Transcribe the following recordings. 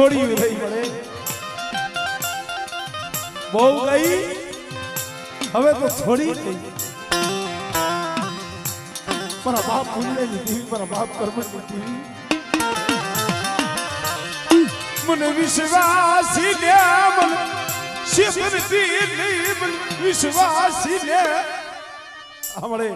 છોડી રહી પડે બહુ ગઈ હવે તો છોડી ગઈ મારા બાપ ભૂલે લીધી મારા બાપ કર્મ લીધી મને વિશ્વાસી ને મને શિવતી નહીં વિશ્વાસી ને હમણે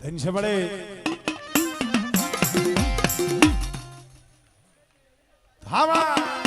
ધન છે મળે ધાવા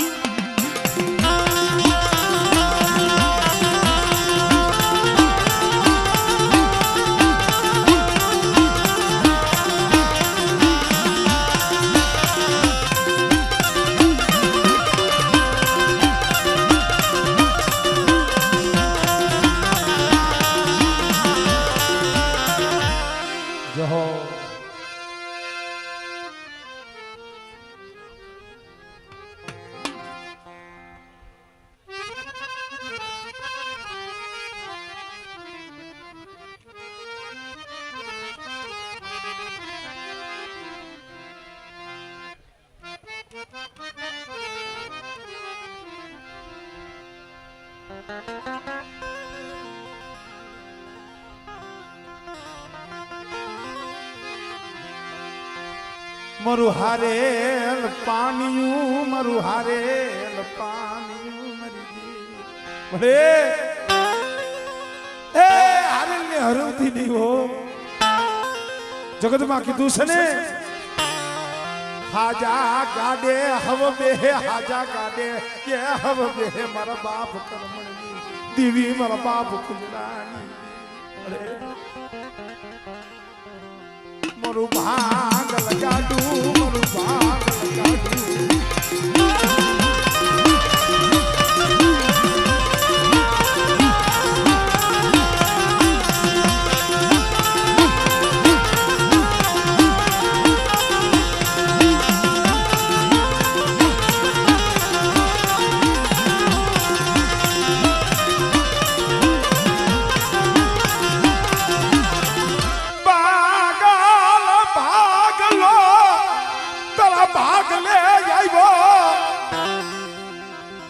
મારું હારેલ પાણીયું મારું હારેલ પાણીયું મરી એ હારેલ ને હરવતી નહીં હો જગતમાં કીધું છે ને હાજા ગાડે હવ બે હાજા ગાડે કે હવ બે મારા બાપ કરમણી દીવી મારા બાપ કુંજલાની મારું ભાગ લગાડું મારું ભાગ લગાડું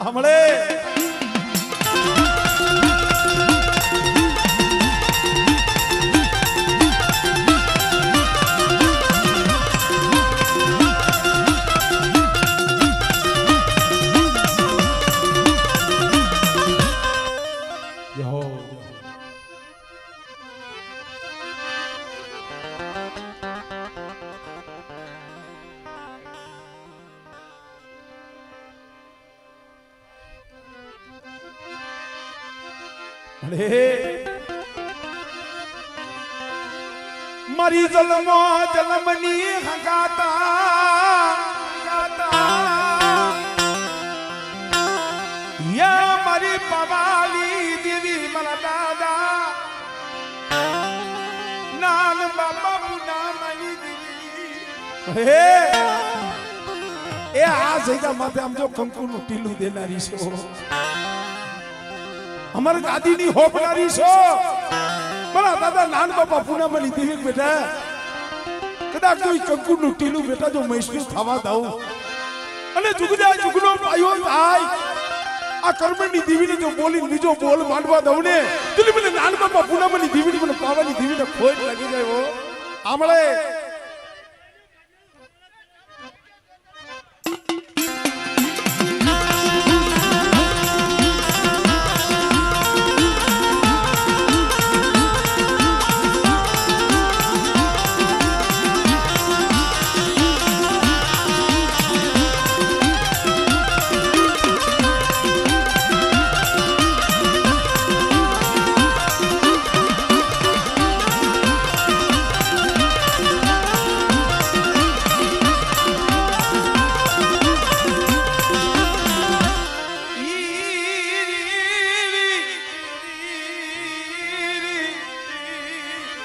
હમણે મારી જલમો જલમની હંગાતા યા મારી પવાલી દેવી મારા દાદા નાન બાબા પુના મારી દેવી હે એ આ જઈતા માથે આમ જો કંકુનું ટીલું દેનારી છો અમારી દાદીની હોપનારી છો મારા દાદા નાન બાપા પૂનામાની દેવી બેટા કદાચ કોઈ કંકુનું ટીલું બેટા જો મહેસૂસ થવા દઉં અને જુગના જુગનો પાયો થાય આ કર્મની દેવીને જો બોલી બીજો બોલ માંડવા દઉં ને તો મને નાન બાપા પૂનામાની દેવીને મને પાવાની દેવીને ખોટ લાગી જાય હો આમળે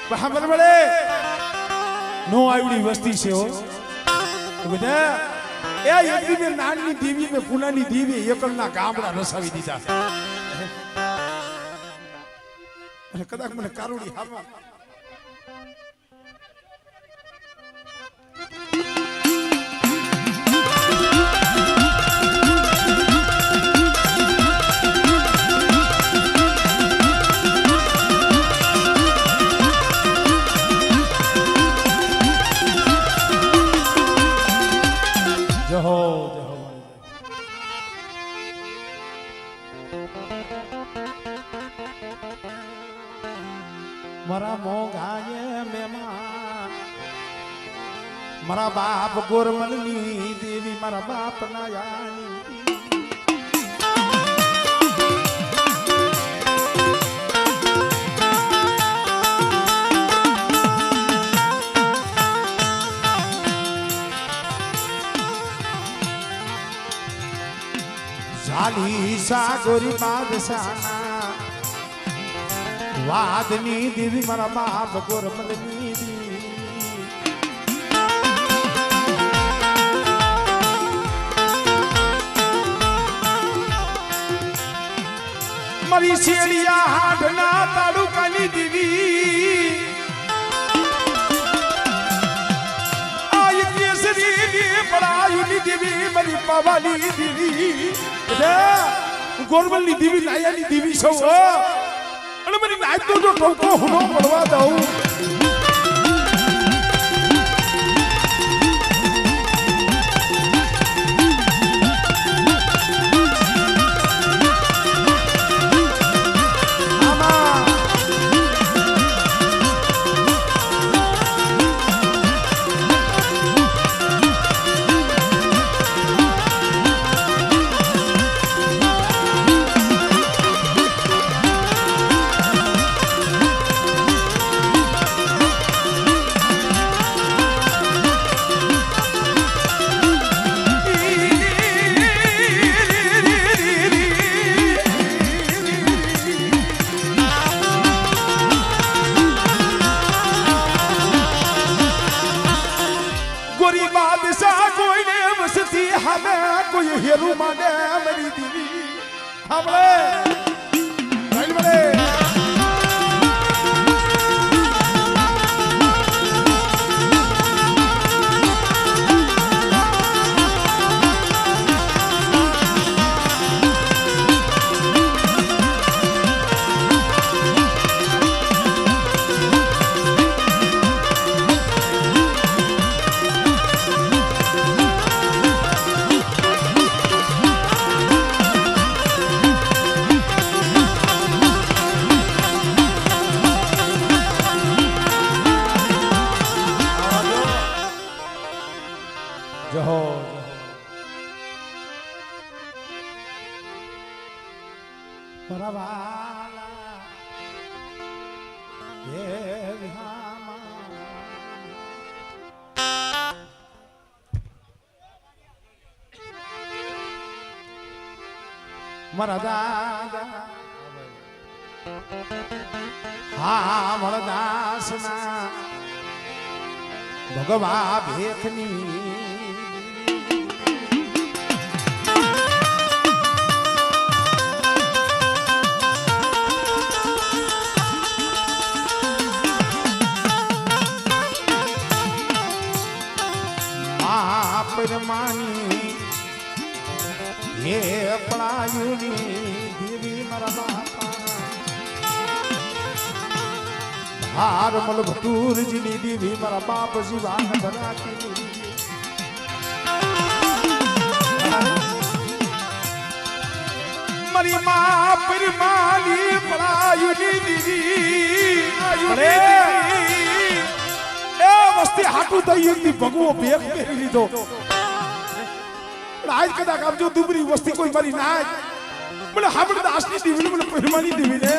બરાબર બળે નો આવડી વસ્તી છે હો તો બેટા એ એકદી મે નાનની દેવી મે પુનાની દેવી એકલના ગામડા રસાવી દીધા અને કદાચ મને કારુડી હારવા મારા મોંઘાએ મેમાં મારા બાપ ગોરમલની દેવી મારા બાપ ના યાની ઝાલી સાગોરી બાદશાના વાદની દેવી મારા બાપ ગોરમલની દેવી મારી શેરિયા હાડના તાલુકાની દેવી આય કેસરી પડાયુની દેવી મારી પાવાની દેવી ગોરમલની દેવી લાયાની દેવી સૌ અને મને નાચ તો જો ટોકો હુનો પડવા દઉં कोई हेरू माने मेरी दीदी हमले राइल बड़े जहो परवाला ये विहामा मरा दादा हाँ मरा दासना भगवा भेखनी मानी ये पड़ायुनी देवी मरा बापा हार मल भटूर जी देवी मरा बाप जीवान भरा की मरी माँ परिमानी पड़ायुनी देवी अरे ए वस्ती हाटू दई दी भगवो बेक मेरी लीधो आज कदाच आप जो दुबरी वस्ती कोई मारी ना बोले हाबड़ दासनी देवी बोले परिमानी देवी ने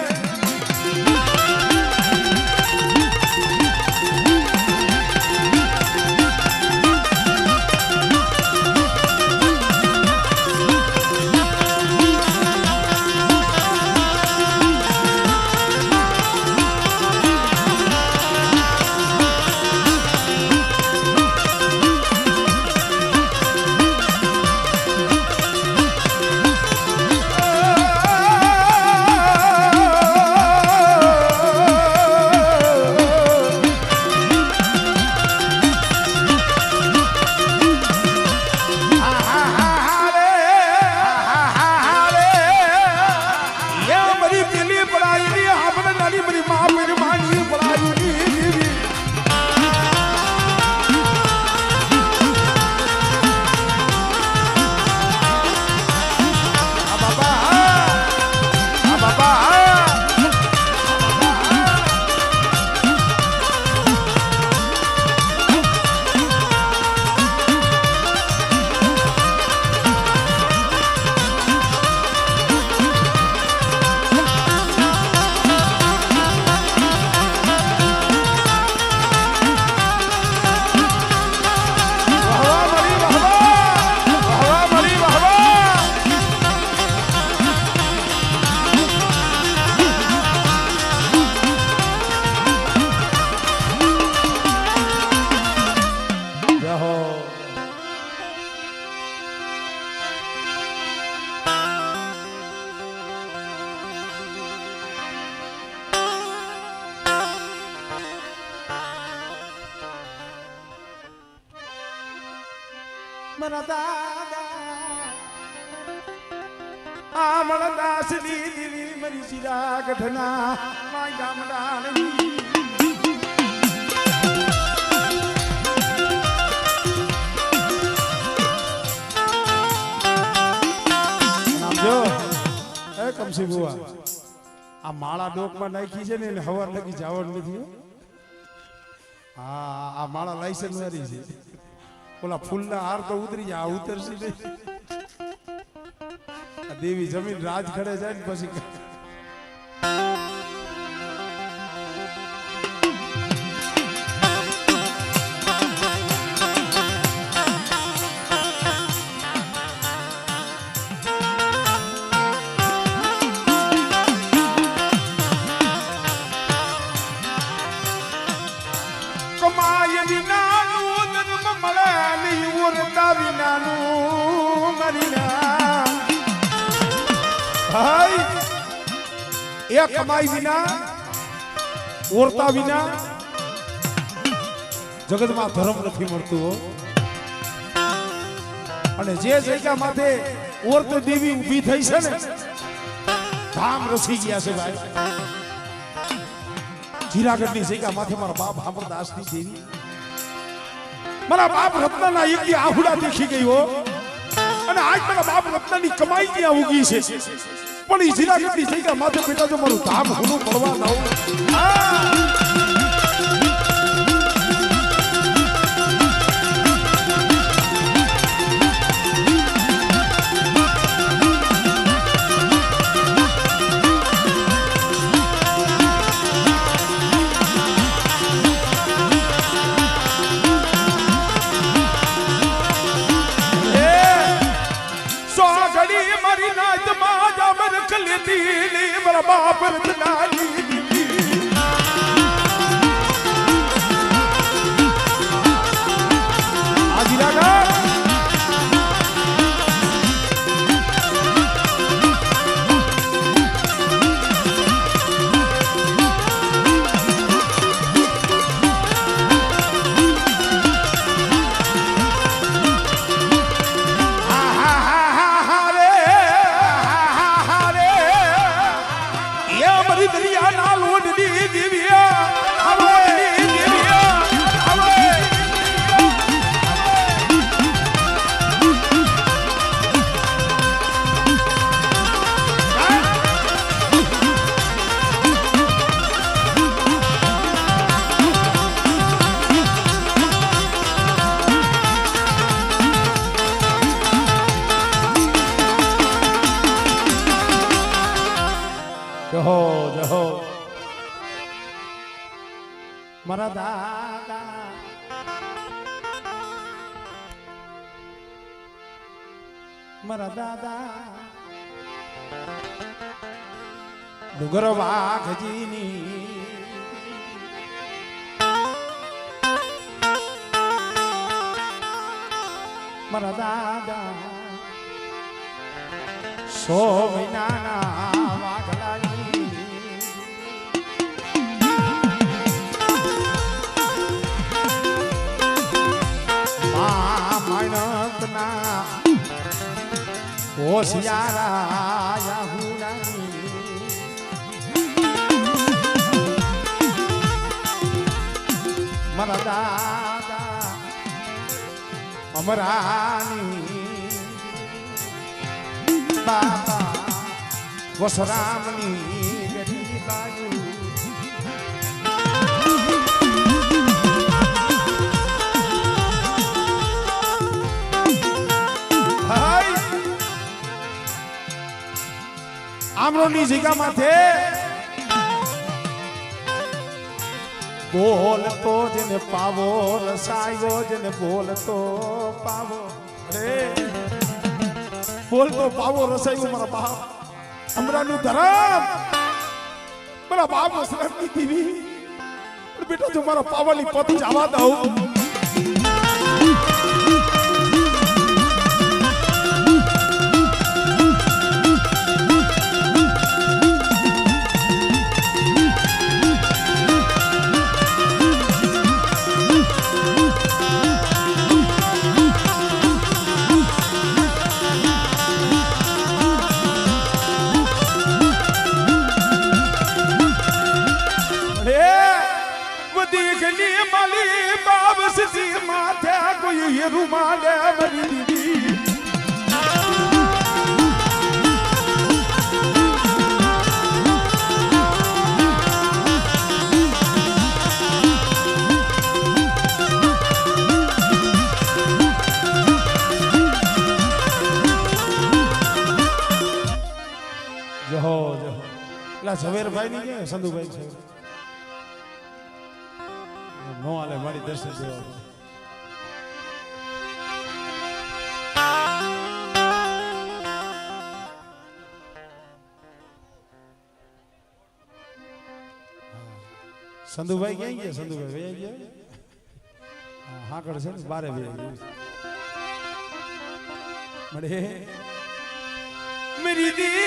મારા દાદા આમળ દાસની દીવી મરી શિરા ગઢના માય ગામડાની જો એ કમસી બુઆ આ માળા ડોકમાં નાખી છે ને એને હવાર લગી જવાનું નથી હા આ માળા લાયસન્સ વાળી છે ઓલા ફૂલના હાર તો ઉતરી જાય આ ઉતરશે નહીં દેવી જમીન રાજ ખડે જાય ને પછી કમાય વિનાનું જન્મ મળે નહીં ઉરતા વિનાનું મરીના ભાઈ એ કમાઈ વિના ઓરતા વિના જગતમાં ધર્મ નથી મળતું હો અને જે જગ્યા માથે ઓરત દેવી ઊભી થઈ છે ને ધામ રસી ગયા છે ભાઈ જીરાગઢની જગ્યા માથે મારા બાપ અમરદાસની દેવી મારા બાપ રત્નના એકની આહુડા દેખી ગઈ હો અને આજ મારા બાપ રત્નની કમાઈ ત્યાં ઉગી છે પણ એ જીરાગઢની જગ્યા માથે બેટા જો મારું ધામ હુનું પડવા દઉં બાપ રત્નાની જહો મારા દાદા મારા દાદા ડુંગર વાઘજીની મારા દાદા 100 મહિનાના વાઘલાની માણકના હોશિયારા યાહુરાની મારા દાદા અમરાની બાબા વસરામની ગરી બાજુ આમરોની જગ્યા માથે બોલતો જેને પાવો રસાયો જેને બોલતો પાવો રે બોલતો પાવો રસાયો મારા બાપ અમરાનું ધરમ મારા બાપ વસરામની દેવી બેટા જો મારા પાવાની પત જવા દઉં देखने माली बाब सी माथे कोई ये रुमाल मेरी दीदी जहो जहो ला झवेर भाई नहीं के संधु भाई છે નો આલે મારી દર્શન દેવા સંધુ ભાઈ ક્યાં ગયા સંધુ ભાઈ વયા ગયા હા કડ છે ને બારે વયા ગયા મળે मेरी दीदी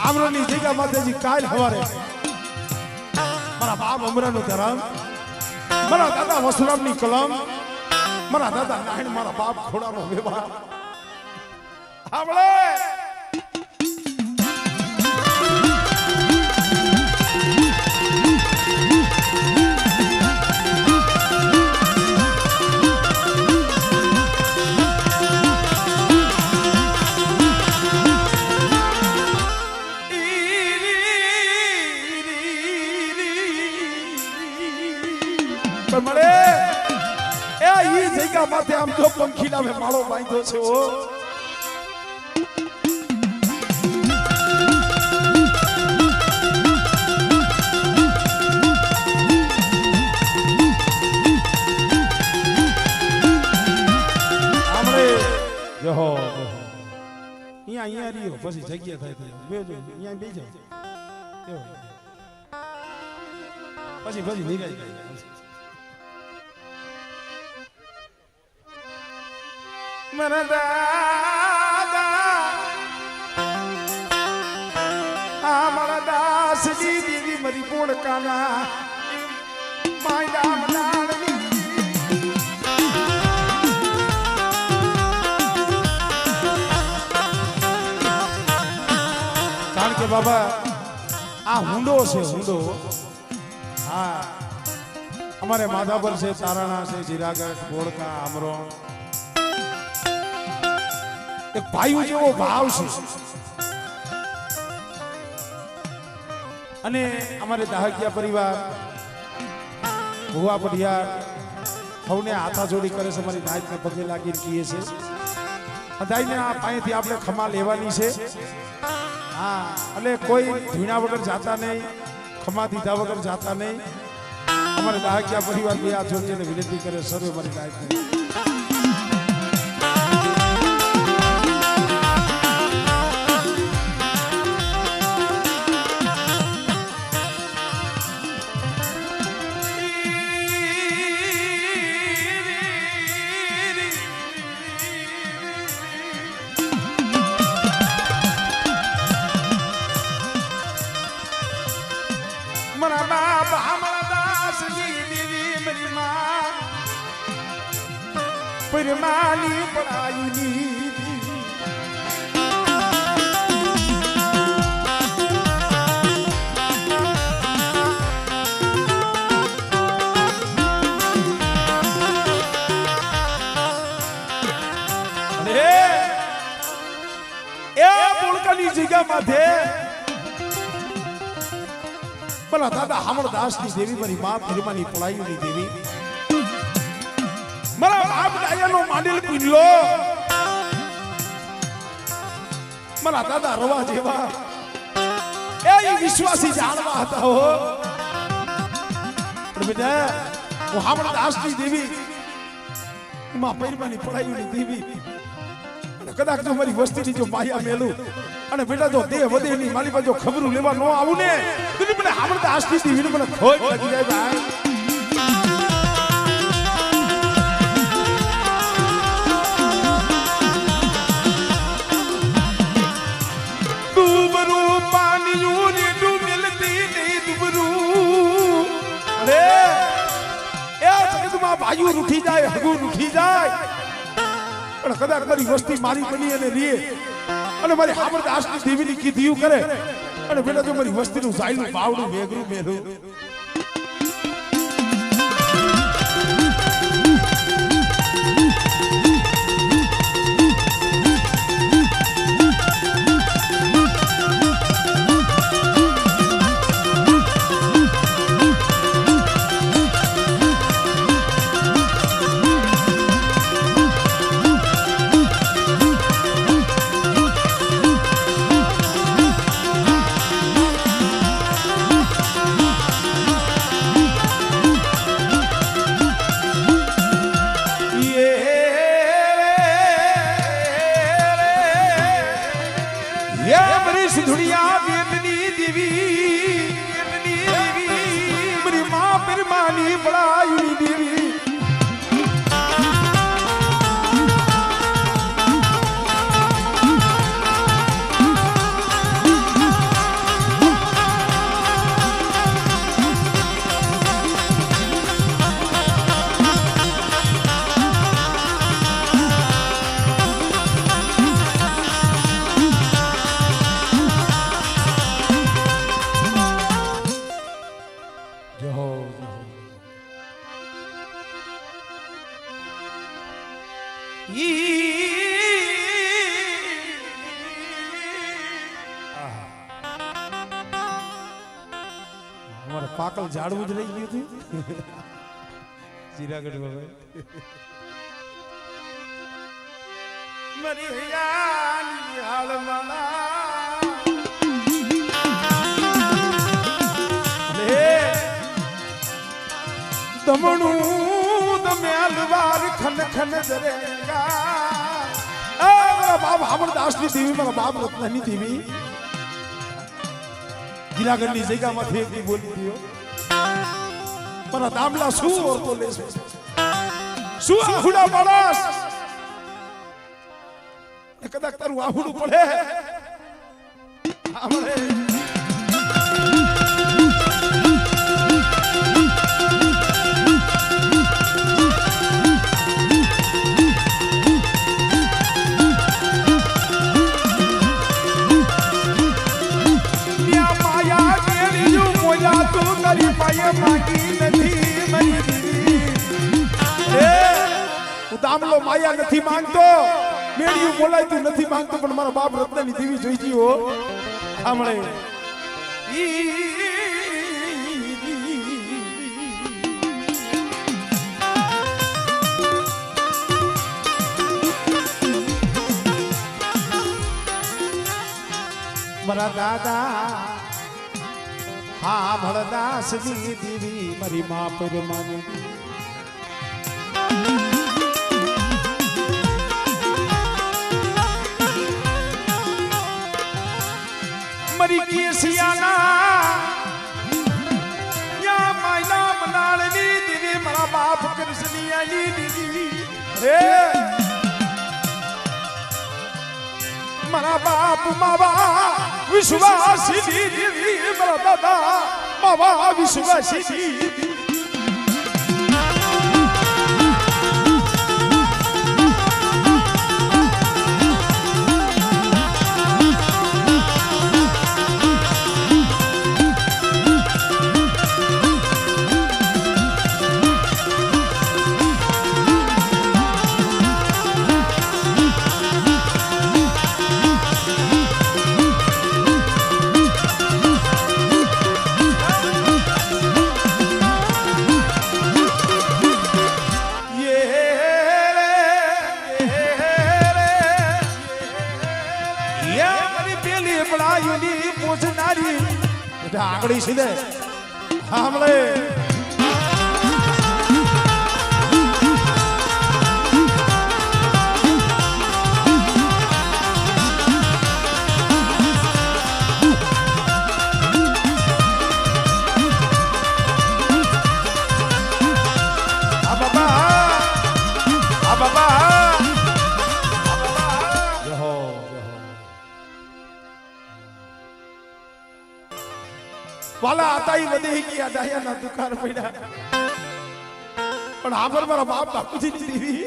आमरोनी जगह मातेजी काल हवारे मारा बाप अमरानो धरम मारा दादा वसुरामनी कलम मारा दादा नारायण मारा बाप खोडानो व्यवहार आवळे મળે એ ઈ જગ્યા માથે આમ જો પંખીલા મે માળો બાંધ્યો છે ઓ આમરે જહો અહીંયા રહ્યો પછી જગ્યા થાય તો બેજો અહીંયા બેજો પછી નીકળી જાય मेरा दादा हमारा दास जी दीदी मरी पूर्ण काना मायदा मनानी કારણ કે બાબા આ હુંડો છે હુંડો હા અમારે માધાપર છે તારાણા છે જીરાગઢ ગોળકા આમરો એક ભાઈઓ જેવો ભાવ છે અને અમારે દાહકિયા પરિવાર ભુવા પઢિયાર સૌને હાથા જોડી કરે છે અમારી નાયકને પગે લાગીને કહીએ છે બધાને આ પાસેથી આપણે ખમા લેવાની છે હા એટલે કોઈ ધીણા વગર જાતા નહીં ખમા દીધા વગર જાતા નહીં અમારે દાહકિયા પરિવાર બે હાથ જોડીને વિનંતી કરે સર્વે અમારી નાયકને मरा बाप हमारा दास जी देवी मेरी माँ परमानी पढ़ाई जगह माथे भला दादा हमर दास की देवी मारी मां फिरमानी पढ़ाई नहीं देवी मरा बाप डायनो मांडल पिनलो मरा दादा रवा जेवा ए विश्वासी जानवा था हो बेटा वो हमर दास की देवी मां फिरमानी पढ़ाई नहीं देवी कदाच जो हमारी वस्ती की जो माया मेलू અને બેટા જો દેહ વધે ની મારી પાસે જો ખબરું લેવા નો આવું ને તો મને આપણે તો આસ્તી થી મને ખોટ લાગી જાય ભાઈ ડૂબરું પાણીયું ને ડૂબેલતી નહીં ડૂબરું અરે એ જગતમાં ભાઈઓ રૂઠી જાય હગુ રૂઠી જાય પણ કદાચ મારી વસ્તી મારી બની અને રીએ અને મારી હામર દાસની દેવીની કીધીયું કરે અને પેલા જો મારી વસ્તીનું જાયલું બાવડું વેગરું મેલું પાકલ ઝાડવું જ રહી ગયું હતું જીરાગઢ બાબા મરી હયાની હાલમાલા લે દમણું દમ્યાલવાર ખન ખન દરેગા મારા બાપ હામરદાસની દેવી મારા બાપ રત્નની દેવી ગિરાગઢની જગ્યામાંથી એકની બોલી દીયો મારા દામલા શું ઓરતો લેશે શું આહુડા માણસ કદાચ તારું આહુડું પડે આપણે દામલો માયા નથી માંગતો મેળ્યું બોલાય તું નથી માંગતો પણ મારા બાપ રત્નની દેવી જોઈ જીવો સાંભળે મારા દાદા હા ભળદાસની દેવી મારી મા પરમાની મરી કેસિયાના યા માયના મનાળની દેવી મારા બાપ કૃષ્ણિયાની દેવી રે મારા બાપ માવા વિશ્વાસી દેવી મારા દાદા માવા વિશ્વાસી આંગળી સીધે સાંભળે વાલા આતાઈ વધે ગયા ડાયાના દુકાન પડ્યા પણ આભર મારા બાપ બાપુજી દેવી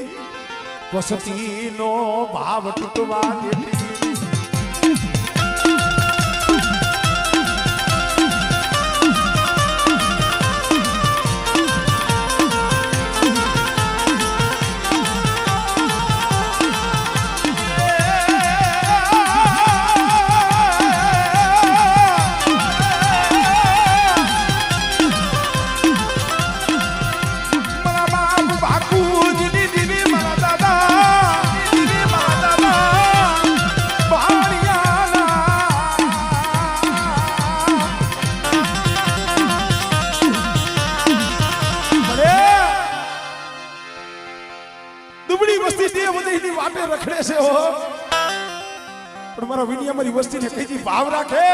વસતીનો ભાવ તૂટવા દેતી રખડે છે હો પણ મારા વિનિયા મારી વસ્તીને કઈથી ભાવ રાખે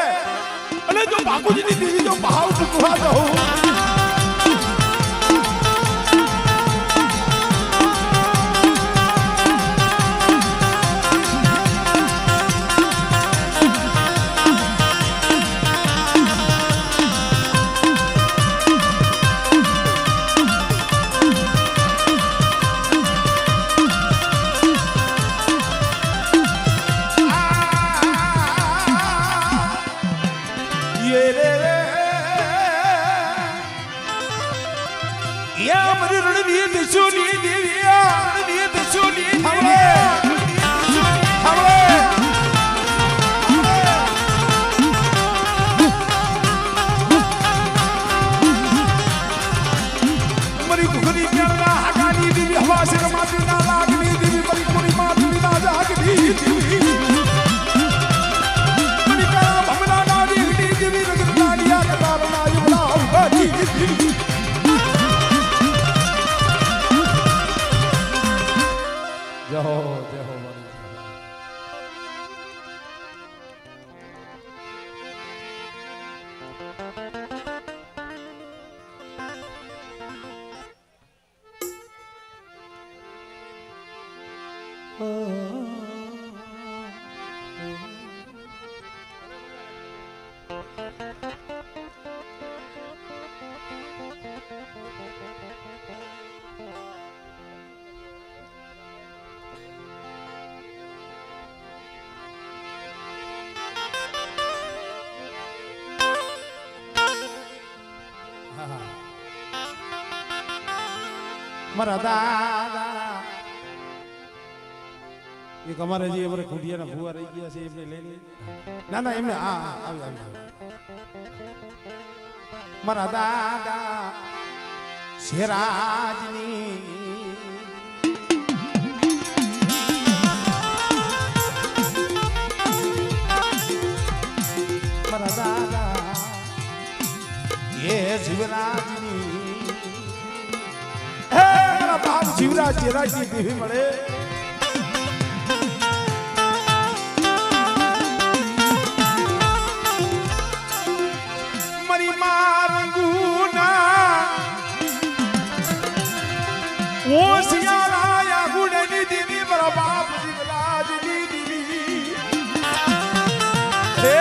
અને જો બાપુજીની દેવી જો ભાવ ચૂકવા દઉં મારા દાદા એક અમારે જે અમારે ખુડિયાના ભુવા રહી ગયા છે એમને લઈ લે ના ના એમને હા આવી મારા દાદા શેરાજની મારા દાદા એ શિવરાજની બાપ શિવરાજ ચેરાજી દેવી મળે મરી મારંગુના ઓ સિયારાયા ગુણની દેવી મારા બાપ શિવરાજની દેવી હે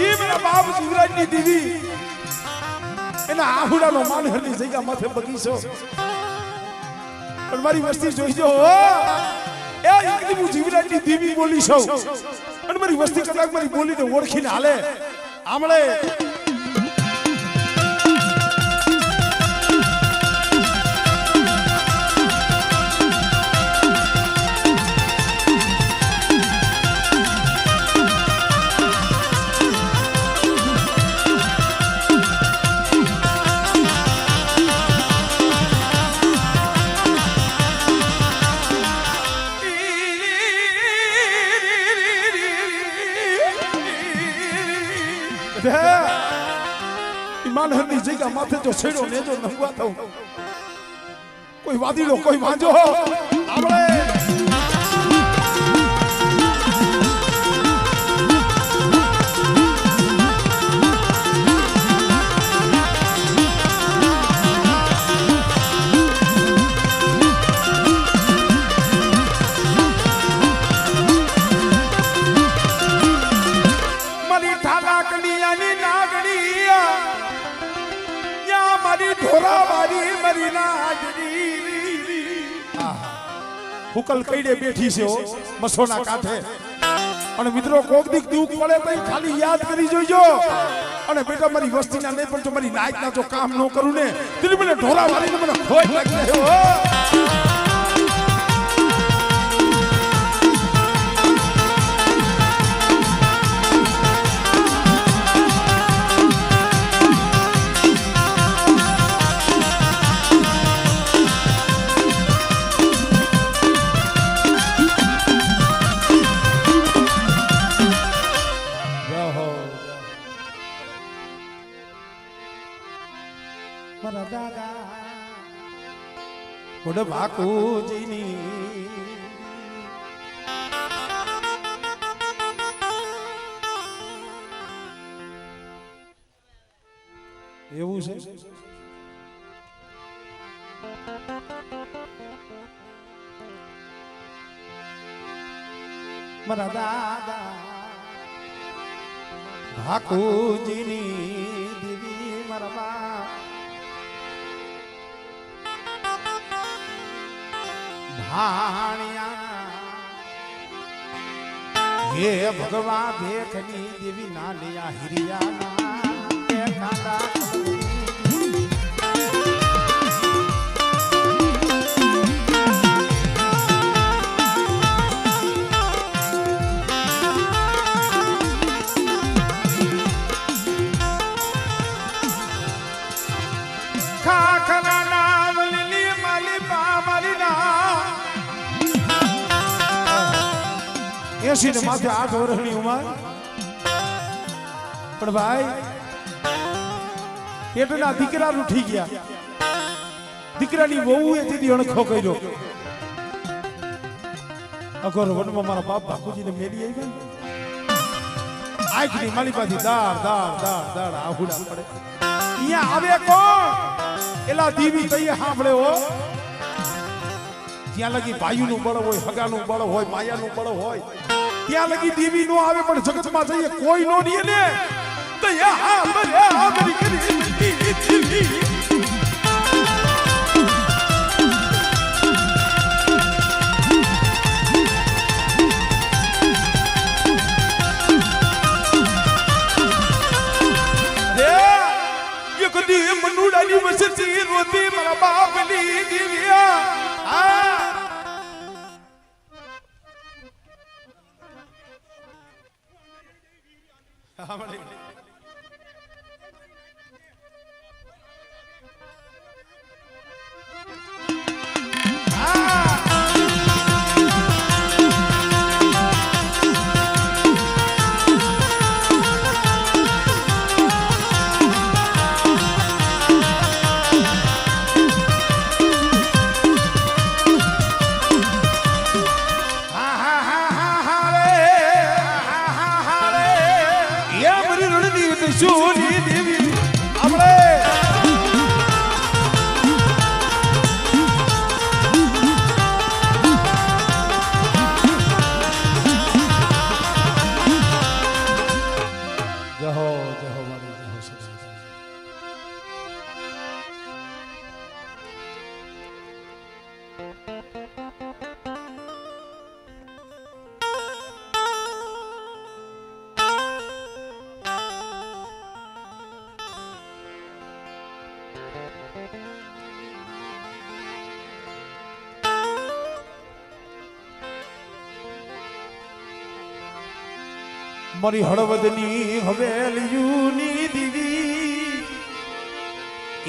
એ મારા બાપ શિવરાજની દેવી એના આહુડાનો માનહરની જગ્યા માથે બગીચો પણ મારી વસ્તી જોઈજો એ એકદી હું જીવરાજની દેવી બોલી છું અને મારી વસ્તી કદાચ મારી બોલીને ઓળખીને હાલે આમળે માનહરની જગ્યા માથે જો છેડો નેજો નંગવા થઉં કોઈ વાદીડો કોઈ વાંજો આપણે મારી ઠાલા કલિયાની નાગણીયા યા મારી ઢોરા મારી મરી નાગણી હુકલ કઈડે બેઠી છે હો મસોના કાંઠે અને મિત્રો કોક દીક દુઃખ પડે તો ખાલી યાદ કરી જોજો અને બેટા મારી વસ્તીના નહીં પણ જો મારી નાયકના જો કામ ન કરું ને તો મને ઢોરા મારીને મને ખોટ લાગી જાય હો ઓડ ભાકુજીની એવું છે મારા દાદા ભાકુજીની દેવી મારા બા હે ભગવા ભેખની દેવી ના લિયા હિરિયા ખાખરા નામ લીલી માલી પા મારી ના 80 ને માથે 8 વર્ષની ઉંમર પણ ભાઈ પેટના દીકરા ઉઠી ગયા દીકરાની વહુએ દીદી અણખો કર્યો અગર વનમાં મારા બાપ બાપુજીને મેલી આવ્યા આંખની માલિપાથી દાળ દાળ દાળ દાળ આહુડા પડે અહીંયા આવે કોણ એલા દીવી તઈએ સાંભળે હો ત્યાં લગી ભાઈનું બળ હોય હગાનું બળ હોય માયાનું બળ હોય ત્યાં લગી દેવી નો આવે પણ જગતમાં જઈએ કોઈ નો નીએ ને તો યા મરી કરી રે કદી મનુડાની વસતી રોતી મારા બાપની દેવિયા આ સુની દેવી આપણે જહો જહો મારી જહો મારી હળવદની હવેલીયુની દીવી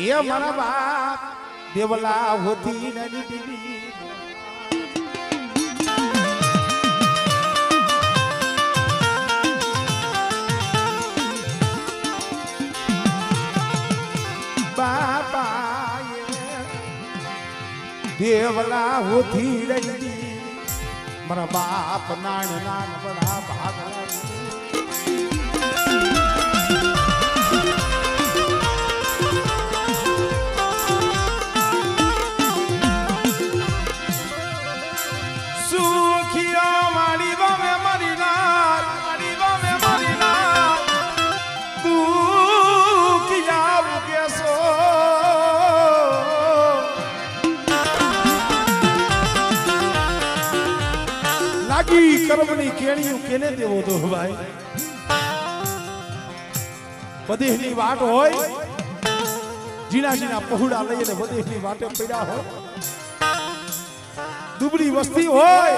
એ મારા બાપ દેવલા હોતી નાની દીવી બાપા દેવલા હોતી નાની મારા બાપ નાન નાન બડા ભાગલા કર્મની કેણીયું કેને દેવો તો ભાઈ બધીની વાટ હોય જીના જીના પહોળા લઈને બધીની વાટે પડ્યા હોય દુબળી વસ્તી હોય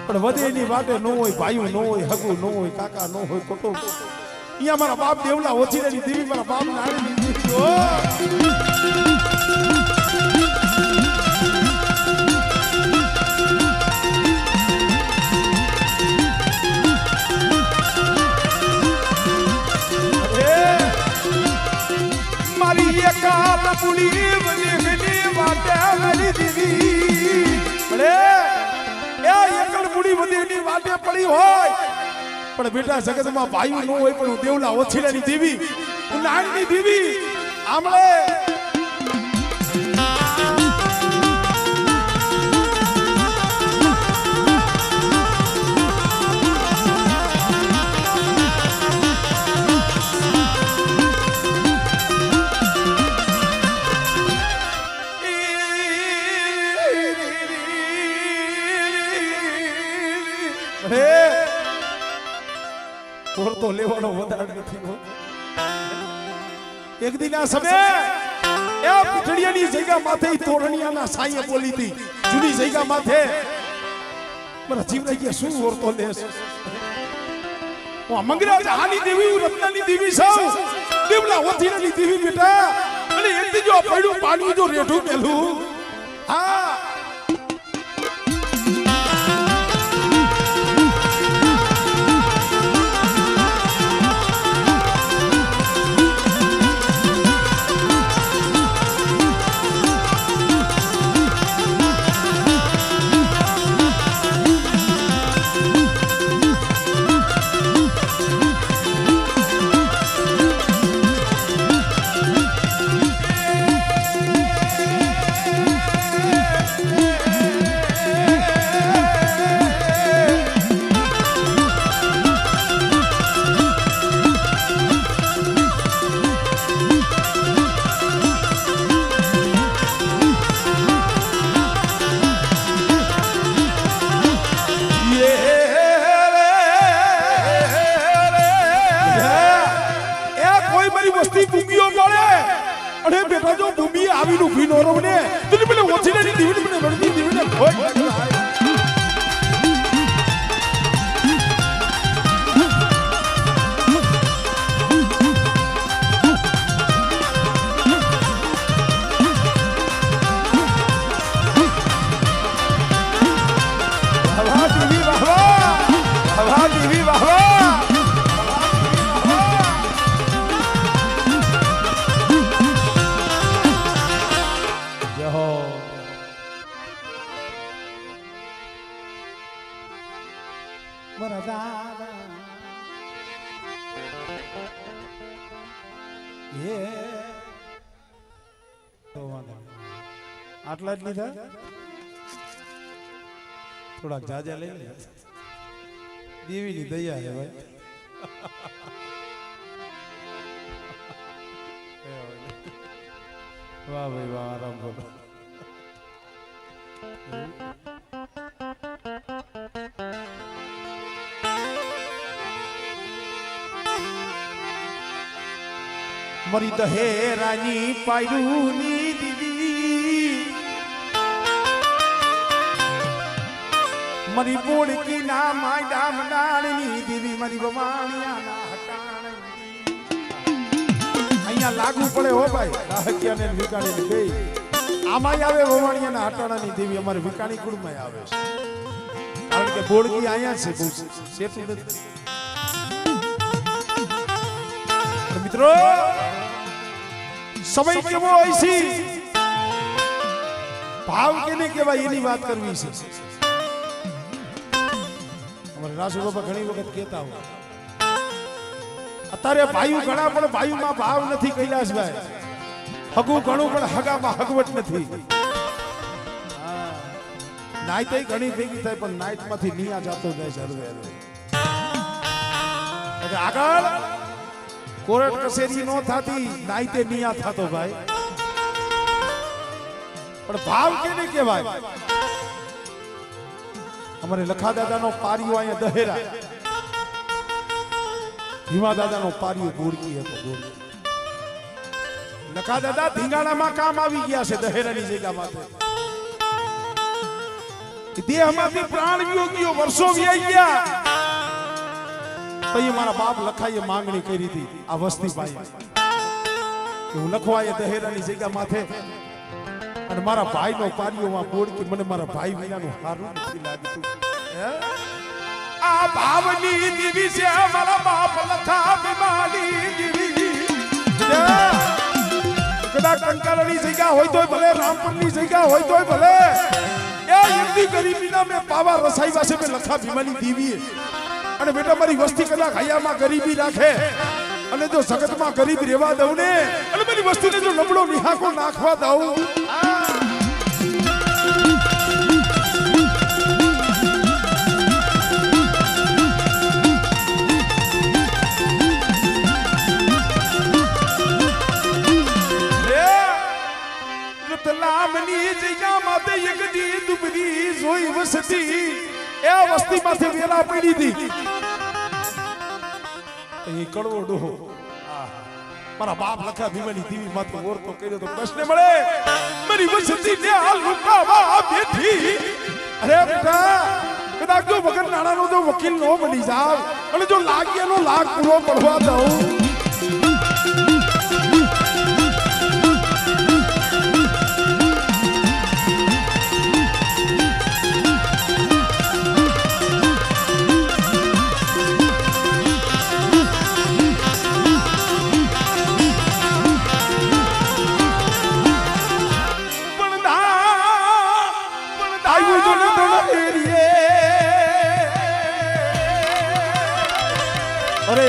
પણ વધેની વાટે ન હોય ભાઈઓ ન હોય હગુ ન હોય કાકા ન હોય કોટો અહીંયા મારા બાપ દેવલા ઓછીની દેવી મારા બાપ નાળીની દેવી મારી એકાદ પુલી બની વાટે મારી દેવી ભલે એ એકલ પુલી બની વાટે પડી હોય પણ બેટા જગતમાં ભાઈઓ ન હોય પણ હું દેવલા ઓછીલાની દેવી હું નાનની દેવી આમળે તો લેવાનો વધાર નથી એક દિન આ સમય એ પૂઠડીયાની જગ્યા માથે તોરણિયાના સાઈએ બોલી હતી જૂની જગ્યા માથે મારા જીવને કે શું ઓરતો લેસ હું મંગરા જહાની દેવી રત્નાની દેવી સૌ દેવલા ઓથીની દેવી બેટા અને એક દી જો પડ્યું પાણી જો રેઠું મેલું હા અરે બેટા જો ભૂમિ આવીનું ભીનો રવને તું પેલે ઓછીને દીવીને મને રણજી દીવીને ભોય વાહ દેવી વાહ વાહ દેવી વાહ આટલા જ લીધા થોડાક જાજા લઈ લે દેવીની દયા છે ભાઈ વાહ ભાઈ વાહ આરામ બોલો મરી દહેરાની પાયરુની દીવી મરી બોળકી ના માયડા મંડાળની દેવી મરી બવાણિયાના હટાણની અહીંયા લાગુ પડે હો ભાઈ રાહકિયાને વિકાણીને ગઈ આમાં આવે બવાણિયાના હટાણાની દેવી અમારે વિકાણી કુળમાં આવે છે કારણ કે બોળકી અહીંયા છે બહુ સેટું નથી મિત્રો સમય કેવો હોય છે ભાવ કેને કહેવાય એની વાત કરવી છે અમારે રાસુ બાબા ઘણી વખત કહેતા હોય અત્યારે ભાઈઓ ઘણા પણ ભાઈઓમાં ભાવ નથી કૈલાસભાઈ હગું ઘણું પણ હગામાં હગવટ નથી નાઈટ ઘણી ભેગી થાય પણ નાઈટ માંથી નિયા જાતો જાય સર્વે આગળ કોર્ટ કચેરી નો થાતી નાઈતે નિયા થાતો ભાઈ પણ ભાવ કેને કહેવાય અમારે લખા દાદાનો પારિયો અહીંયા દહેરા, ભીમા દાદાનો પારિયો ગોળકી હતો. ગોળકી લખા દાદા ધીંગાણામાં કામ આવી ગયા છે દહેરાની જગ્યામાં. દેહમાંથી પ્રાણ વિયો ગયો, વર્ષો વ્યાઈ ગયા. તો એ મારા બાપ લખાઈએ માંગણી કરી હતી આ વસ્તી પાસે કે હું લખવાએ દહેરાની જગ્યા માથે અને મારા ભાઈનો પારિયોમાં ગોળકી, મને મારા ભાઈ વિનાનું હારું નથી લાગતું. આ ભાવની દીવી છે મારા બાપ લખા બીમારી દીવી. કદાચ કંકાળની જગ્યા હોય તોય ભલે, રામપુરની જગ્યા હોય તોય ભલે, એ એમની ગરીબીના મેં પાવા રસાઈવા છે મેં લખા ભીમાની દીવી. અને બેટા મારી વસ્તી કદાચ હૈયામાં ગરીબી રાખે અને જો જગતમાં ગરીબ રહેવા દઉં ને, અને મારી વસ્તીને જો નબળો નિહાકો નાખવા દઉં, લામની જગ્યામાં તે એક દી દુબરી જોઈ વસતી. એ વસ્તી માથે વેલા પડી હતી. એ કડવો ડોહો મારા બાપ લખા ભીમાની દીવી માથે ઓરતો કર્યો તો પ્રશ્ન મળે મારી વસતી ને હાલ રૂકાવા બેઠી. અરે બેટા કદાચ જો વગર નાણાનો જો વકીલ નો બની જાવ અને જો લાગ્યાનો લાગ પૂરો કરવા દઉં, અરે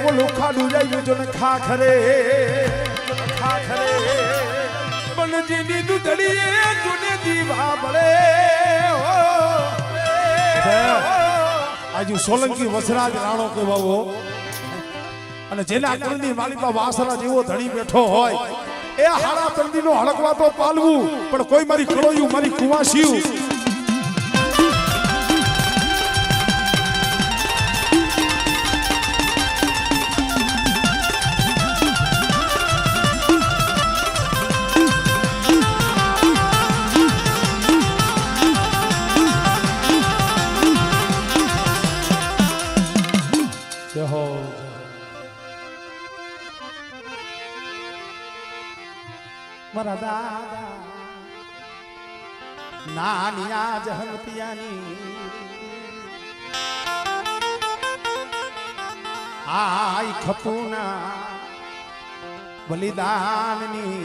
બોલો ખાડું જાય જો ને ખા ખરે બનજીની દુધડીએ જોને દીવા બળે. આજુ સોલંકી વસરાજ રાણો કહેવાવો અને જેના કુળની માલિકા વાસરા જેવો ધણી બેઠો હોય એ હારા તંદીનો હળકવા તો પાલવું, પણ કોઈ મારી કળોયું મારી કુવાસીયું મારા દાદા નાની આ જહમતિયાની આઈ ખપુના બલિદાનની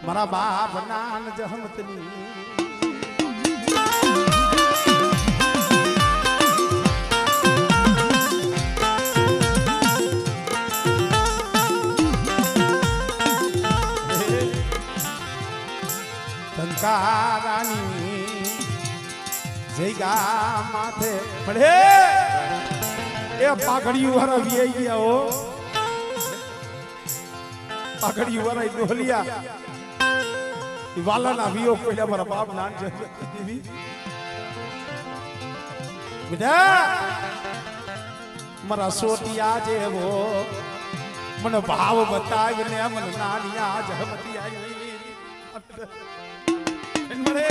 મારા બાપ નાન જહમતની કંકારાની જગ્યા માથે પડે એ પાઘડિયું વાળા વી ગયા હો. પાઘડિયું વાળા ડોલિયા વાલાના વીઓ પહેલા મારા બાપ નાન દેવી બેટા મારા સોટિયા જેવો મને ભાવ બતાવીને મને નાની આ જહમતી આવી મળે.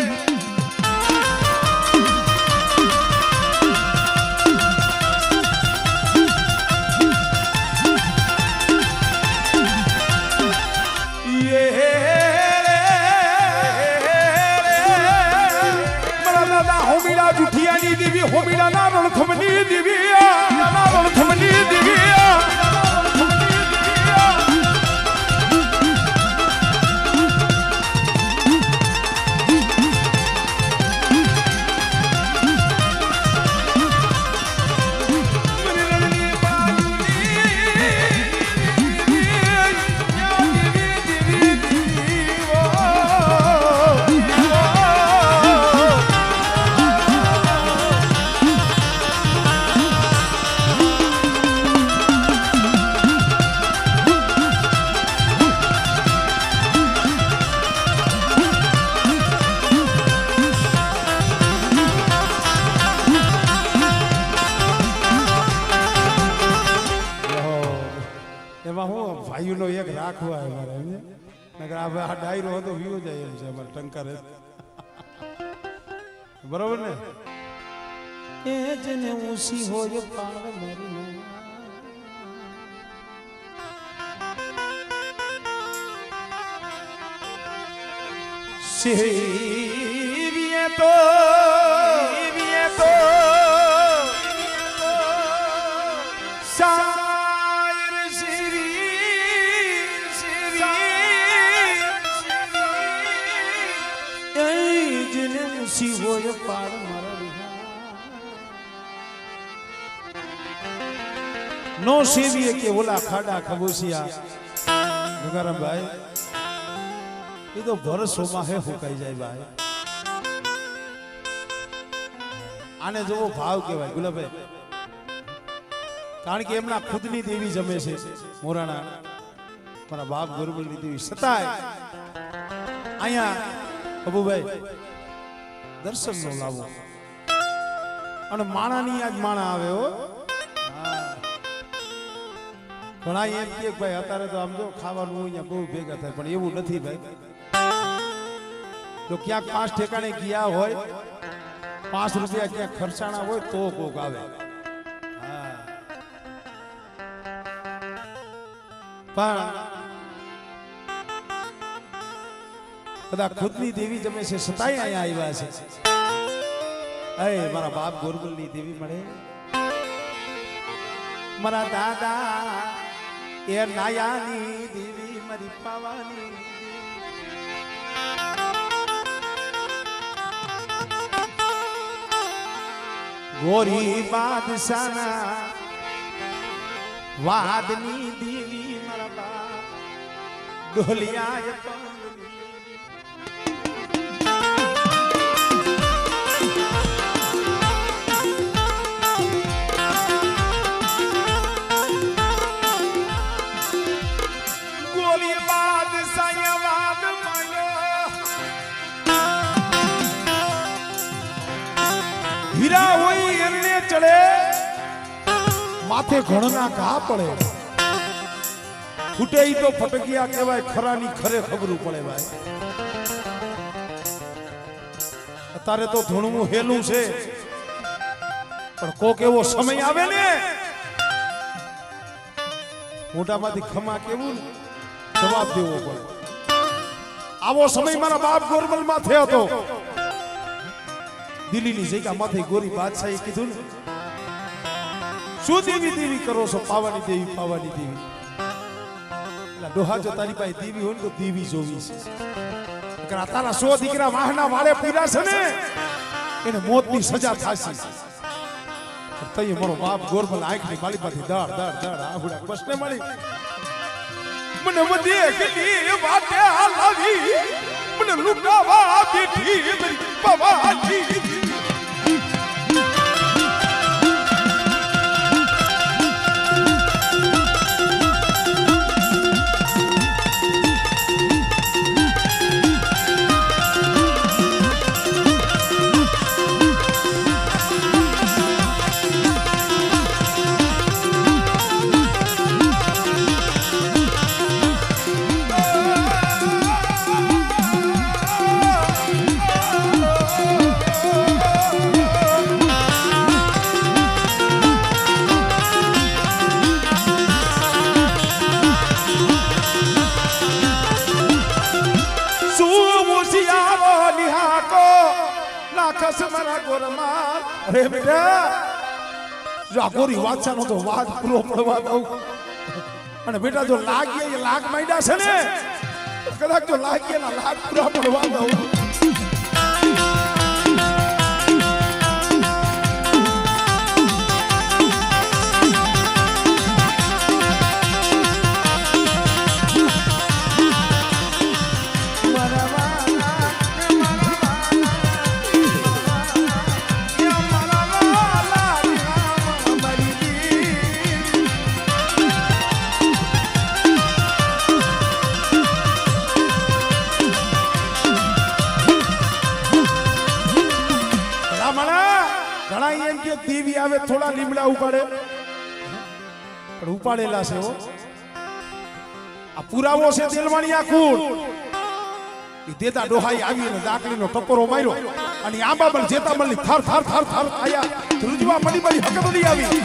હોમીડા જુઠિયાની દેવી હોમીડા ના રણખમની દેવી ના રણખમની દેવી નો એક રાખવા અમારે નકર આ ડાયરો હતો વ્યુ જાય એમ છે અમારે ટંકાર બરોબર ને એ જને ઊંસી હોય પાર મારી શિવીએ તો શાયર શિવી હોય પાર નો શિવીએ કે ઓલા ખાડા ખબોસિયા ગંગારામ ભાઈ એ તો ભરસોમાં હે ફૂંકાઈ જાય ભાઈ આને જોવો ભાવ કહેવાય ગુલાબભાઈ કારણ કે એમના ખુદની દેવી જમે છે મોરાણા મારા બાપ ગોરબલની દેવી સતાય અહીંયા અબુભાઈ દર્શન નો લાવો અને માણાની આજ માણા આવે હો ઘણા એમ કે ભાઈ અત્યારે તો આમ જો ખાવાનું અહીંયા બહુ ભેગા થાય પણ એવું નથી ભાઈ તો ક્યાંક 5 ઠેકાણે ગયા હોય 5 રૂપિયા ક્યાંક ખર્ચાણા હોય તો કોક આવે પણ કદાચ ખુદની દેવી જમે છે સતાય અહીંયા આવ્યા છે મારા બાપ ગોરબલની દેવી મળે મારા દાદા એ નાયાની દેવી મારી પાવાની ગોરી બાદશાના વાદની દેવી મારા બાપ ડોલિયા હીરા હોય એમને ચડે માથે ઘણના ઘા પડે ફૂટે તો ફટકિયા કહેવાય ખરાની ખરે ખબરું પડે ભાઈ અત્યારે તો ધૂણવું હેલું છે પણ કોક એવો સમય આવે ને મોઢામાંથી ખમા કેવું જવાબ દેવો પડે આવો સમય મારા બાપ ગોરબલ માથે હતો દિલ્હીની જગ્યા માથે ગોરી બાદશાહે કીધું ને શું દેવી દેવી કરો છો પાવાની દેવી એટલે ડોહા જો તારી પાસે દેવી હોય ને તો દેવી જોવી છે તારા 100 દીકરા વાહના વાળે પૂર્યા છે ને એને મોતની સજા થાશે તઈ મારો બાપ ગોરબલ આંખની બાળીમાંથી દડ આહુડા બસને મળી મને વધે કેટલી વાતે લાવી મને લૂંટાવા બેઠી મારી પવાજી અરે બેટા જો આ ગોરી વાંચા નો તો વાત પૂરો પડવા દઉં અને બેટા જો લાગીએ એ લાગ માંડ્યા છે ને કદાચ જો લાગીએ ના લાગ પૂરા પડવા દઉં દેવી આવે થોડા લીમડા ઉપાડે પણ ઉપાડેલા છે આ પુરાવો છે તેલવાણીયા કુળ ઈ દેતા ડોહાઈ આવીને દાકલીનો ટપરો માર્યો અને આંબા પર જેતા મળી થર થર થર થર આયા ધ્રુજવા મળી હકબલી આવી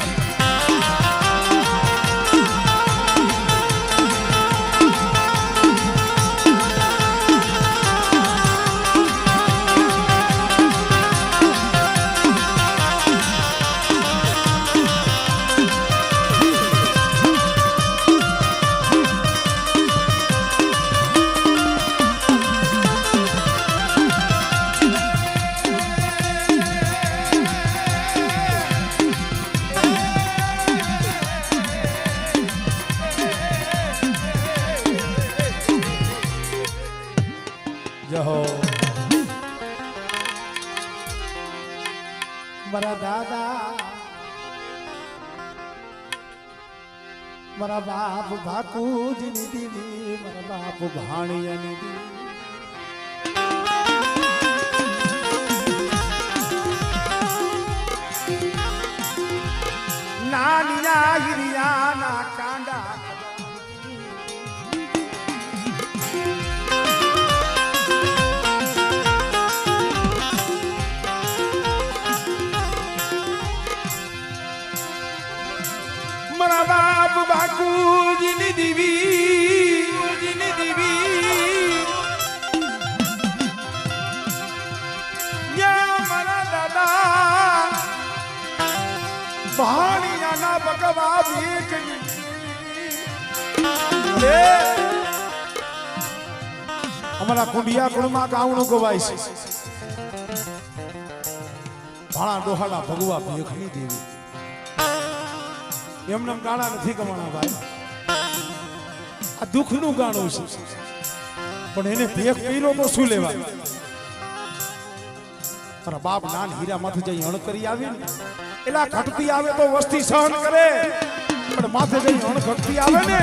મારા દાદા મારા બાપ ભાકુજીની દીદી મારા બાપ ભાણિયાની દીદી નાનિયા હિરિયાના કાંડા મારા બાપ બાકુજીની દીવી યા મારા દાદા ભાણિયાના ભગવા ભીખની અમારા કુંડિયા કુળમાં ગાવણું ગવાય છે ભાણા ડોહાડા ભગવા ભીખની દેવી એમને ગાણા નથી ગવાણા ભાઈ આ દુઃખનું ગાણું છે પણ એને ભેખ પીરો તો શું લેવા તારા બાપ નાન હીરા માથે જઈ હણ કરી આવી ને એલા ઘટતી આવે તો વસ્તી સહન કરે પણ માથે જઈ હણ ઘટતી આવે ને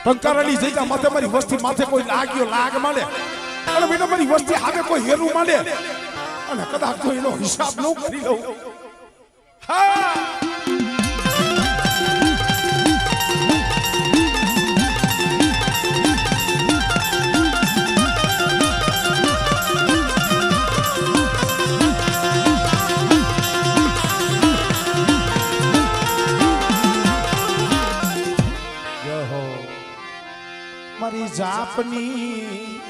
ટંકારાની જગ્યા માથે મારી વસ્તી માથે કોઈ લાગ્યો લાગ માંડે અને બેટા મારી વસ્તી આવે કોઈ હેરું માંડે અને કદાચ તો એનો હિસાબ ન કરી લઉં હા મારી જાપની